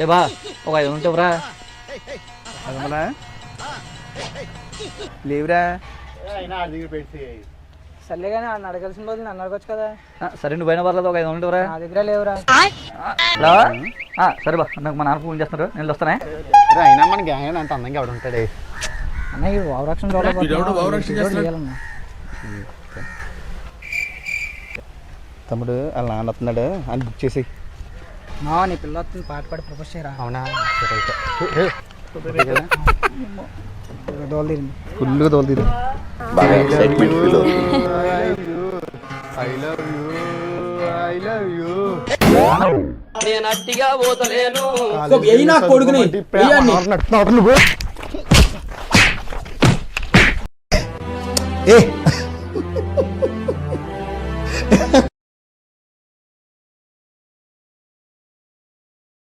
ఏ బా ఒక 5 ఉంటే రా అదమలా లేవురా. సర్లే కానీ నన్ను అడగాల్సిన రోజులు నన్ను అడగొచ్చు కదా. సరే నువ్వు పోయిన పర్లేదు ఒక 5 ఉంటే రా. నా దగ్గర లేవురా. సరే బా నాకు మా నాన్న ఫోన్ చేస్తున్నారు నేను వస్తానే. అయినా మన గ్యాంగ్ అంత అందంగా ఎవడు ఉంటాడే అన్నయ్య ఓవరాక్షన్ చూడాలన్నా. తమ్ముడు వాళ్ళ నాన్న వస్తున్నాడు అని బుక్ చేసి. నీ పిల్ల వస్తుంది పాట పాడి ప్రపోజ్ చేయరా. అవునా దోలదీరింది ఫుల్గా తోలుతీరు. ఏ